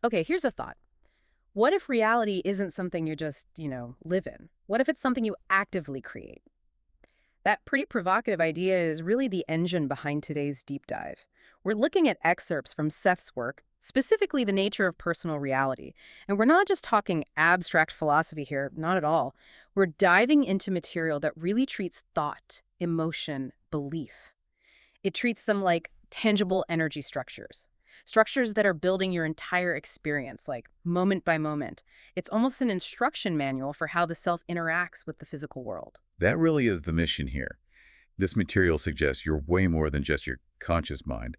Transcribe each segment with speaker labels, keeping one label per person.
Speaker 1: Okay, here's a thought. What if reality isn't something you just, live in? What if it's something you actively create? That pretty provocative idea is really the engine behind today's deep dive. We're looking at excerpts from Seth's work, specifically the nature of personal reality. And we're not just talking abstract philosophy here, not at all. We're diving into material that really treats thought, emotion, belief. It treats them like tangible energy structures. Structures that are building your entire experience, like moment by moment. It's almost an instruction manual for how the self interacts with the physical world.
Speaker 2: That really is the mission here. This material suggests you're way more than just your conscious mind.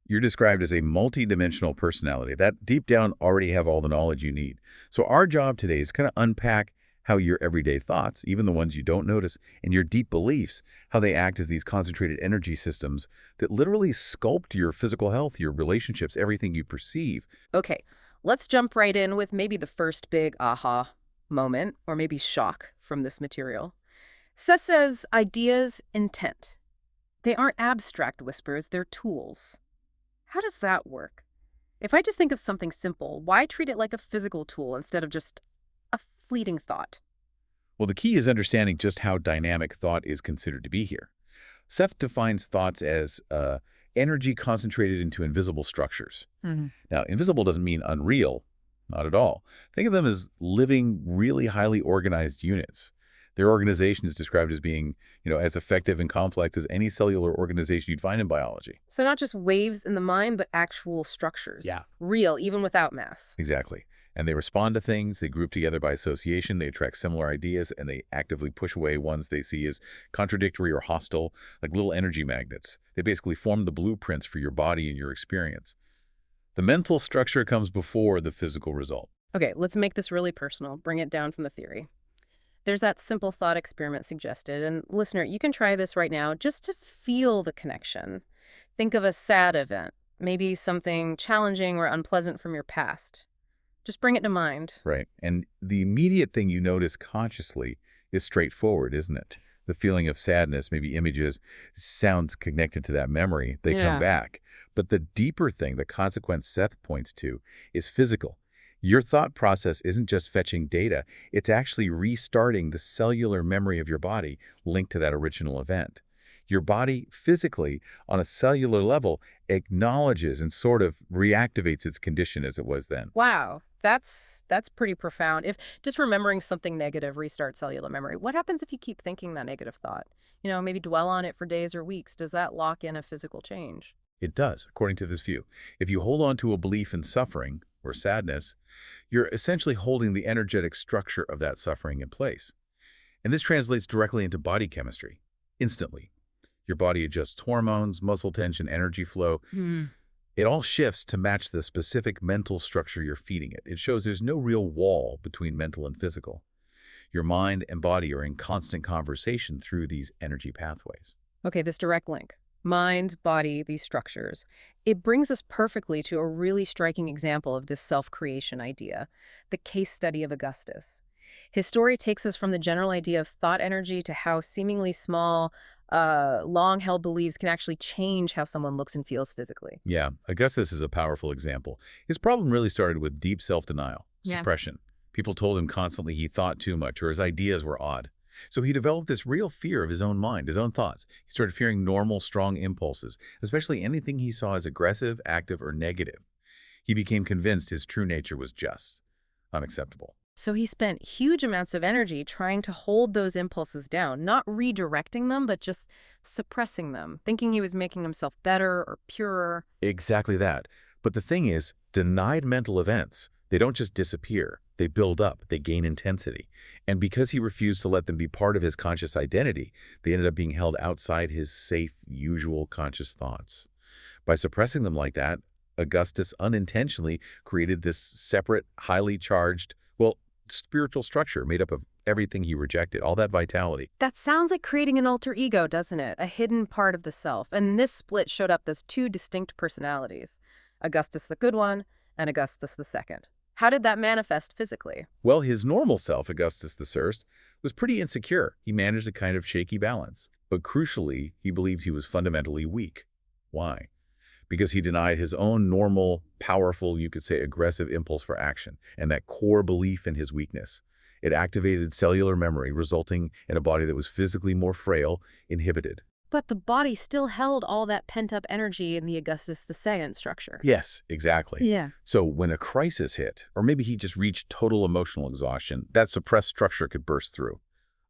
Speaker 2: You're described as a multidimensional personality that deep down already have all the knowledge you need. So our job today is kind of unpack how your everyday thoughts, even the ones you don't notice, and your deep beliefs, how they act as these concentrated energy systems that literally sculpt your physical health, your relationships, everything you perceive.
Speaker 1: Okay, let's jump right in with maybe the first big aha moment, or maybe shock from this material. Seth says ideas, intent. They aren't abstract whispers, they're tools. How does that work? If I just think of something simple, why treat it like a physical tool instead of just a fleeting thought?
Speaker 2: Well, the key is understanding just how dynamic thought is considered to be here. Seth defines thoughts as energy concentrated into invisible structures.
Speaker 1: Mhm.
Speaker 2: Now, invisible doesn't mean unreal, not at all. Think of them as living, really highly organized units. Their organization is described as being, as effective and complex as any cellular organization you'd find in biology.
Speaker 1: So not just waves in the mind, but actual structures.
Speaker 2: Yeah.
Speaker 1: Real, even without mass.
Speaker 2: Exactly. And they respond to things, they group together by association, they attract similar ideas, and they actively push away ones they see as contradictory or hostile, like little energy magnets. They basically form the blueprints for your body and your experience. The mental structure comes before the physical result.
Speaker 1: Okay, let's make this really personal. Bring it down from the theory. There's that simple thought experiment suggested. And listener, you can try this right now just to feel the connection. Think of a sad event, maybe something challenging or unpleasant from your past. Just bring it to mind.
Speaker 2: Right. And the immediate thing you notice consciously is straightforward, isn't it? The feeling of sadness, maybe images, sounds connected to that memory, they come
Speaker 1: Yeah.
Speaker 2: back. But the deeper thing, the consequence Seth points to, is physical. Your thought process isn't just fetching data, it's actually restarting the cellular memory of your body linked to that original event. Your body physically, on a cellular level, acknowledges and sort of reactivates its condition as it was then.
Speaker 1: Wow, that's pretty profound. If just remembering something negative restarts cellular memory, what happens if you keep thinking that negative thought? Maybe dwell on it for days or weeks. Does that lock in a physical change?
Speaker 2: It does, according to this view. If you hold on to a belief in suffering or sadness, you're essentially holding the energetic structure of that suffering in place. And this translates directly into body chemistry, instantly. Your body adjusts hormones, muscle tension, energy flow.
Speaker 1: Hmm.
Speaker 2: It all shifts to match the specific mental structure you're feeding it. It shows there's no real wall between mental and physical. Your mind and body are in constant conversation through these energy pathways.
Speaker 1: Okay, this direct link. Mind, body, these structures. It brings us perfectly to a really striking example of this self-creation idea, the case study of Augustus. His story takes us from the general idea of thought energy to how seemingly small, long-held beliefs can actually change how someone looks and feels physically.
Speaker 2: Yeah, Augustus is a powerful example. His problem really started with deep self-denial,
Speaker 1: Yeah.
Speaker 2: suppression. People told him constantly he thought too much or his ideas were odd. So he developed this real fear of his own mind, his own thoughts. He started fearing normal, strong impulses, especially anything he saw as aggressive, active, or negative. He became convinced his true nature was just unacceptable.
Speaker 1: So he spent huge amounts of energy trying to hold those impulses down, not redirecting them, but just suppressing them, thinking he was making himself better or purer.
Speaker 2: Exactly that. But the thing is, denied mental events, they don't just disappear. They build up, they gain intensity. And because he refused to let them be part of his conscious identity, they ended up being held outside his safe, usual conscious thoughts. By suppressing them like that, Augustus unintentionally created this separate, highly charged, spiritual structure made up of everything he rejected, all that vitality.
Speaker 1: That sounds like creating an alter ego, doesn't it? A hidden part of the self. And this split showed up as two distinct personalities, Augustus the good one and Augustus the second. How did that manifest physically?
Speaker 2: Well, his normal self, Augustus I, was pretty insecure. He managed a kind of shaky balance. But crucially, he believed he was fundamentally weak. Why? because he denied his own normal, powerful, you could say aggressive impulse for action, and that core belief in his weakness. It activated cellular memory, resulting in a body that was physically more frail, inhibited.
Speaker 1: But the body still held all that pent-up energy in the Augustus II structure.
Speaker 2: Yes, exactly.
Speaker 1: Yeah.
Speaker 2: So when a crisis hit, or maybe he just reached total emotional exhaustion, that suppressed structure could burst through.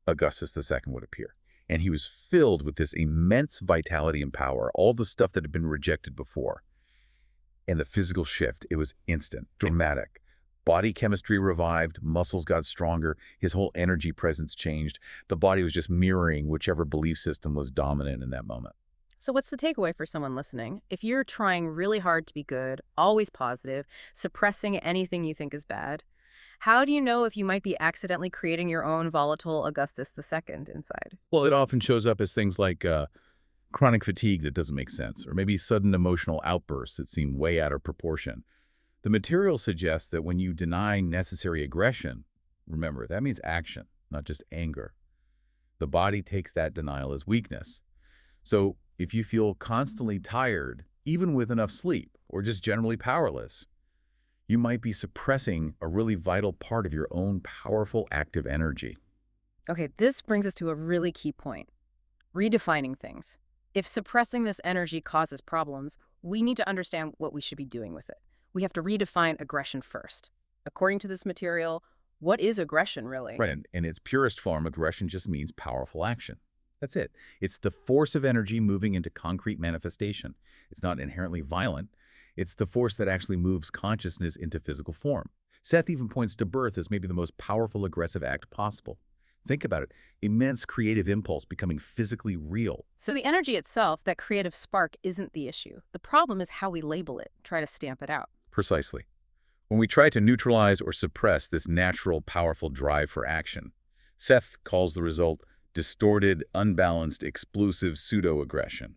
Speaker 2: Augustus II would appear. And he was filled with this immense vitality and power, all the stuff that had been rejected before. And the physical shift, it was instant, dramatic. Body chemistry revived, muscles got stronger, his whole energy presence changed. The body was just mirroring whichever belief system was dominant in that moment.
Speaker 1: So what's the takeaway for someone listening? If you're trying really hard to be good, always positive, suppressing anything you think is bad, how do you know if you might be accidentally creating your own volatile Augustus II inside?
Speaker 2: Well, it often shows up as things like chronic fatigue that doesn't make sense, or maybe sudden emotional outbursts that seem way out of proportion. The material suggests that when you deny necessary aggression, remember, that means action, not just anger. The body takes that denial as weakness. So if you feel constantly tired, even with enough sleep, or just generally powerless, you might be suppressing a really vital part of your own powerful active energy.
Speaker 1: Okay, this brings us to a really key point. Redefining things. If suppressing this energy causes problems, we need to understand what we should be doing with it. We have to redefine aggression first. According to this material, what is aggression really?
Speaker 2: Right, and in its purest form, aggression just means powerful action. That's it. It's the force of energy moving into concrete manifestation. It's not inherently violent. It's the force that actually moves consciousness into physical form. Seth even points to birth as maybe the most powerful aggressive act possible. Think about it. Immense creative impulse becoming physically real.
Speaker 1: So the energy itself, that creative spark, isn't the issue. The problem is how we label it, try to stamp it out.
Speaker 2: Precisely. When we try to neutralize or suppress this natural, powerful drive for action, Seth calls the result distorted, unbalanced, explosive pseudo-aggression.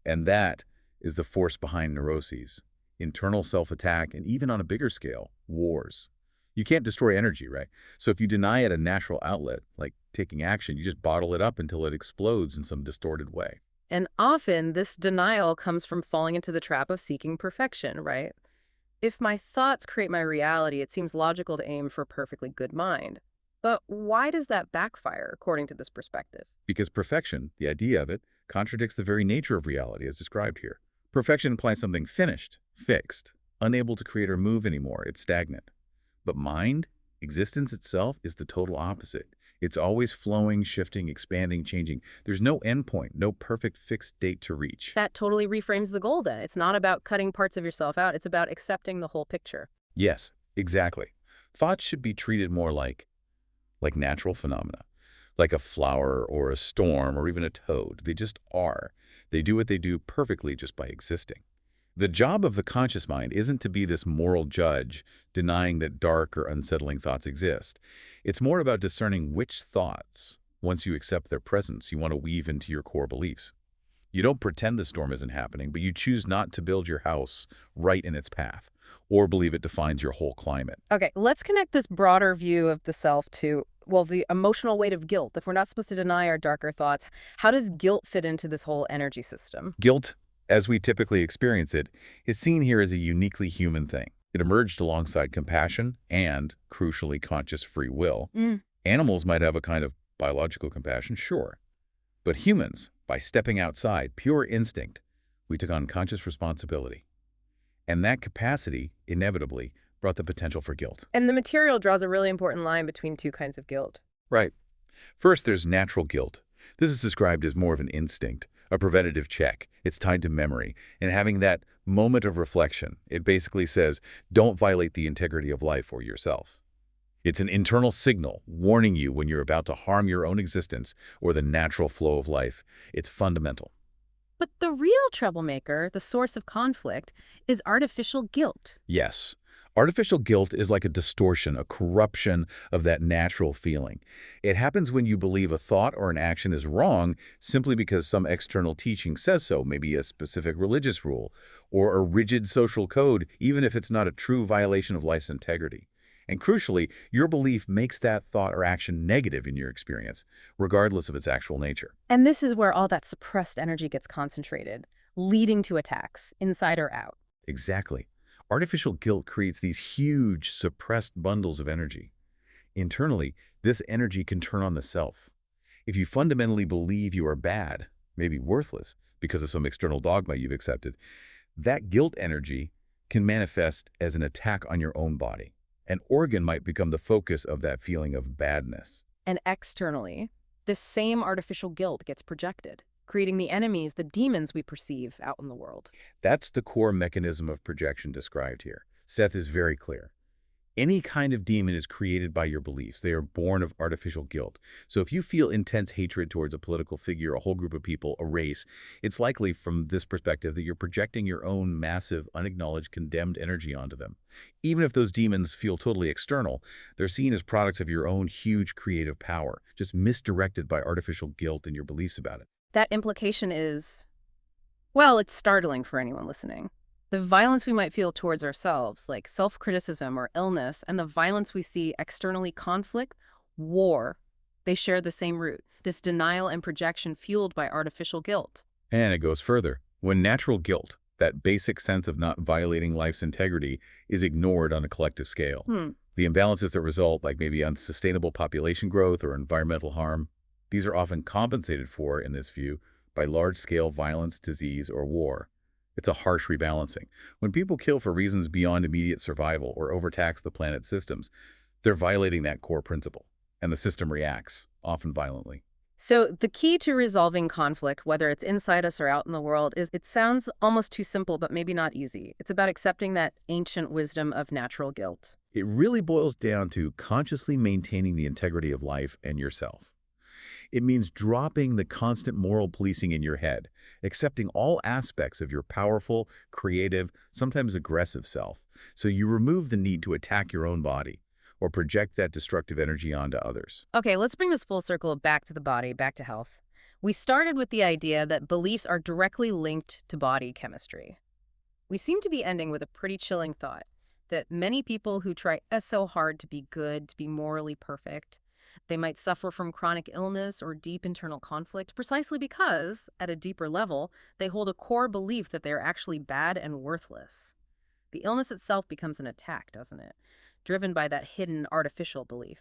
Speaker 2: And that is the force behind neuroses, internal self-attack, and even on a bigger scale, wars. You can't destroy energy, right? So if you deny it a natural outlet, like taking action, you just bottle it up until it explodes in some distorted way.
Speaker 1: And often this denial comes from falling into the trap of seeking perfection, right? If my thoughts create my reality, it seems logical to aim for a perfectly good mind. But why does that backfire, according to this perspective?
Speaker 2: Because perfection, the idea of it, contradicts the very nature of reality as described here. Perfection implies something finished, fixed, unable to create or move anymore. It's stagnant. But mind, existence itself, is the total opposite. It's always flowing, shifting, expanding, changing. There's no endpoint, no perfect fixed date to reach.
Speaker 1: That totally reframes the goal then. It's not about cutting parts of yourself out. It's about accepting the whole picture.
Speaker 2: Yes, exactly. Thoughts should be treated more like natural phenomena, like a flower or a storm or even a toad. They just are. They do what they do perfectly just by existing. The job of the conscious mind isn't to be this moral judge, denying that dark or unsettling thoughts exist. It's more about discerning which thoughts, once you accept their presence, you want to weave into your core beliefs. You don't pretend the storm isn't happening, but you choose not to build your house right in its path, or believe it defines your whole climate.
Speaker 1: Okay, let's connect this broader view of the self to, well, the emotional weight of guilt. If we're not supposed to deny our darker thoughts, how does guilt fit into this whole energy system?
Speaker 2: Guilt, as we typically experience it, is seen here as a uniquely human thing. It emerged alongside compassion and, crucially, conscious free will. Animals might have a kind of biological compassion, sure. But humans, by stepping outside pure instinct, we took on conscious responsibility. And that capacity, inevitably, brought the potential for guilt.
Speaker 1: And the material draws a really important line between two kinds of guilt.
Speaker 2: Right. First, there's natural guilt. This is described as more of an instinct, a preventative check. It's tied to memory. And having that moment of reflection, it basically says, don't violate the integrity of life or yourself. It's an internal signal warning you when you're about to harm your own existence or the natural flow of life. It's fundamental.
Speaker 1: But the real troublemaker, the source of conflict, is artificial guilt.
Speaker 2: Yes. Artificial guilt is like a distortion, a corruption of that natural feeling. It happens when you believe a thought or an action is wrong simply because some external teaching says so, maybe a specific religious rule or a rigid social code, even if it's not a true violation of life's integrity. And crucially, your belief makes that thought or action negative in your experience, regardless of its actual nature.
Speaker 1: And this is where all that suppressed energy gets concentrated. leading to attacks, inside or out.
Speaker 2: Exactly. Artificial guilt creates these huge, suppressed bundles of energy. Internally, this energy can turn on the self. If you fundamentally believe you are bad, maybe worthless, because of some external dogma you've accepted, that guilt energy can manifest as an attack on your own body. An organ might become the focus of that feeling of badness.
Speaker 1: And externally, this same artificial guilt gets projected, creating the enemies, the demons we perceive out in the world.
Speaker 2: That's the core mechanism of projection described here. Seth is very clear. Any kind of demon is created by your beliefs. They are born of artificial guilt. So if you feel intense hatred towards a political figure, a whole group of people, a race, it's likely from this perspective that you're projecting your own massive, unacknowledged, condemned energy onto them. Even if those demons feel totally external, they're seen as products of your own huge creative power, just misdirected by artificial guilt and your beliefs about it.
Speaker 1: That implication is, well, it's startling for anyone listening. The violence we might feel towards ourselves, like self-criticism or illness, and the violence we see externally, conflict, war, they share the same root, this denial and projection fueled by artificial guilt.
Speaker 2: And it goes further. When natural guilt, that basic sense of not violating life's integrity, is ignored on a collective scale, the imbalances that result, like maybe unsustainable population growth or environmental harm, these are often compensated for, in this view, by large-scale violence, disease, or war. It's a harsh rebalancing. When people kill for reasons beyond immediate survival or overtax the planet's systems, they're violating that core principle, and the system reacts, often violently.
Speaker 1: So the key to resolving conflict, whether it's inside us or out in the world, is it sounds almost too simple, but maybe not easy. It's about accepting that ancient wisdom of natural guilt.
Speaker 2: It really boils down to consciously maintaining the integrity of life and yourself. It means dropping the constant moral policing in your head, accepting all aspects of your powerful, creative, sometimes aggressive self, so you remove the need to attack your own body or project that destructive energy onto others.
Speaker 1: Okay, let's bring this full circle back to the body, back to health. We started with the idea that beliefs are directly linked to body chemistry. We seem to be ending with a pretty chilling thought that many people who try so hard to be good, to be morally perfect, they might suffer from chronic illness or deep internal conflict precisely because, at a deeper level, they hold a core belief that they are actually bad and worthless. The illness itself becomes an attack, doesn't it? Driven by that hidden artificial belief.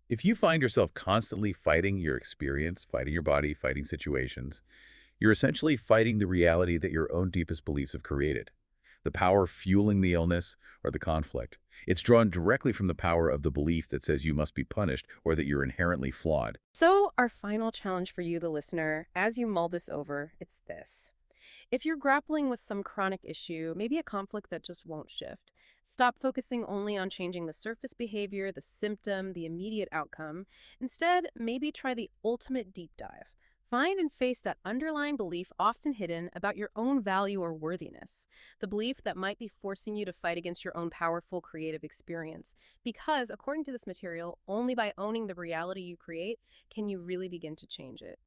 Speaker 2: If you find yourself constantly fighting your experience, fighting your body, fighting situations, you're essentially fighting the reality that your own deepest beliefs have created. The power fueling the illness or the conflict. It's drawn directly from the power of the belief that says you must be punished or that you're inherently flawed.
Speaker 1: So, our final challenge for you, the listener, as you mull this over, it's this. If you're grappling with some chronic issue, maybe a conflict that just won't shift, stop focusing only on changing the surface behavior, the symptom, the immediate outcome. Instead, maybe try the ultimate deep dive. Find and face that underlying belief often hidden about your own value or worthiness, the belief that might be forcing you to fight against your own powerful creative experience. Because, according to this material, only by owning the reality you create can you really begin to change it.